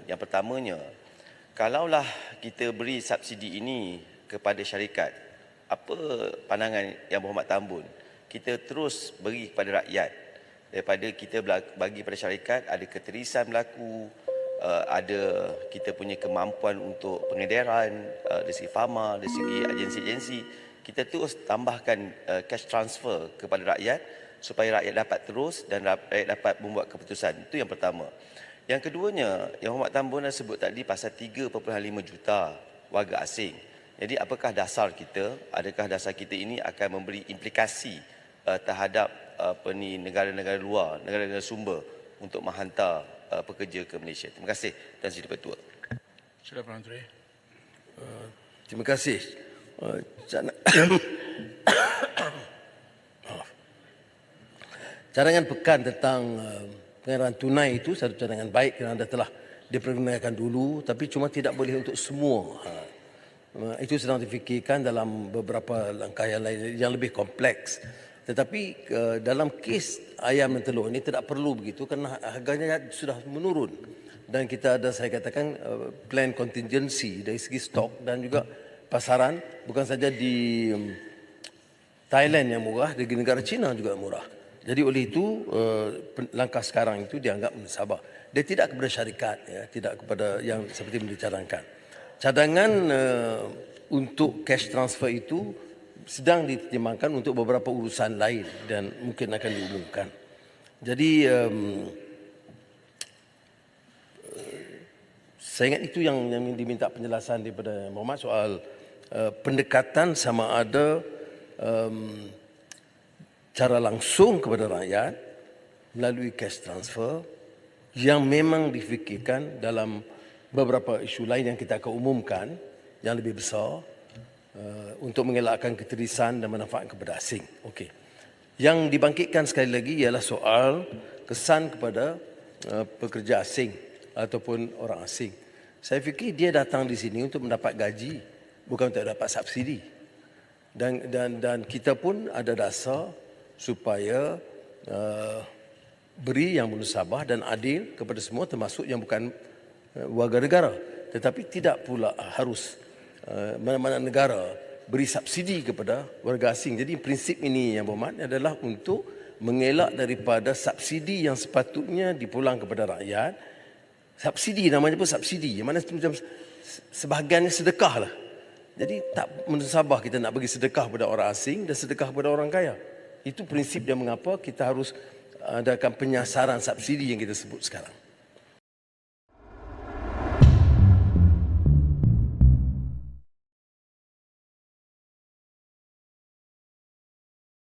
Yang pertamanya, kalaulah kita beri subsidi ini kepada syarikat, apa pandangan Yang Berhormat Tan Bun? Kita terus beri kepada rakyat daripada kita bagi pada syarikat, ada keterisan berlaku, ada kita punya kemampuan untuk pengedaran dari segi farma, dari segi agensi-agensi. Kita terus tambahkan cash transfer kepada rakyat supaya rakyat dapat terus dan rakyat dapat membuat keputusan. Itu yang pertama. Yang keduanya, Yang Berhormat Tan Bun dah sebut tadi pasal 3.5 juta warga asing. Jadi apakah dasar kita? Adakah dasar kita ini akan memberi implikasi terhadap negara-negara luar, negara-negara sumber untuk menghantar pekerja ke Malaysia? Terima kasih Tuan Sri Ketua. Sila Perdana Menteri. Terima kasih. Cadangan pekan tentang pengedaran tunai itu satu cadangan baik kerana telah dipergunakan dulu, tapi cuma tidak boleh untuk semua. Itu sedang difikirkan dalam beberapa langkah yang lain yang lebih kompleks. Tetapi dalam kes ayam dan telur ini tidak perlu begitu kerana harganya sudah menurun. Dan kita ada, saya katakan, plan contingency dari segi stok dan juga pasaran, bukan saja di Thailand yang murah, di negara China juga murah. Jadi oleh itu langkah sekarang itu dianggap musabah. Dia tidak kepada syarikat, ya, tidak kepada yang seperti yang dicadangkan. Cadangan untuk cash transfer itu sedang dipertimbangkan untuk beberapa urusan lain dan mungkin akan diumumkan. Jadi saya ingat itu yang diminta penjelasan daripada Muhammad soal pendekatan sama ada cara langsung kepada rakyat melalui cash transfer yang memang difikirkan dalam beberapa isu lain yang kita akan umumkan yang lebih besar untuk mengelakkan keterisan dan manfaat kepada asing. Okey. Yang dibangkitkan sekali lagi ialah soal kesan kepada pekerja asing ataupun orang asing. Saya fikir dia datang di sini untuk mendapat gaji, bukan untuk dapat subsidi. Dan kita pun ada dasar supaya beri yang munasabah dan adil kepada semua, termasuk yang bukan warga negara. Tetapi tidak pula harus mana-mana negara beri subsidi kepada warga asing. Jadi prinsip ini yang berhormat adalah untuk mengelak daripada subsidi yang sepatutnya dipulang kepada rakyat. Subsidi, namanya pun subsidi, yang mana macam sebahagiannya sedekah lah. Jadi tak menasabah kita nak bagi sedekah kepada orang asing dan sedekah kepada orang kaya. Itu prinsip dia mengapa kita harus adakan penyasaran subsidi yang kita sebut sekarang.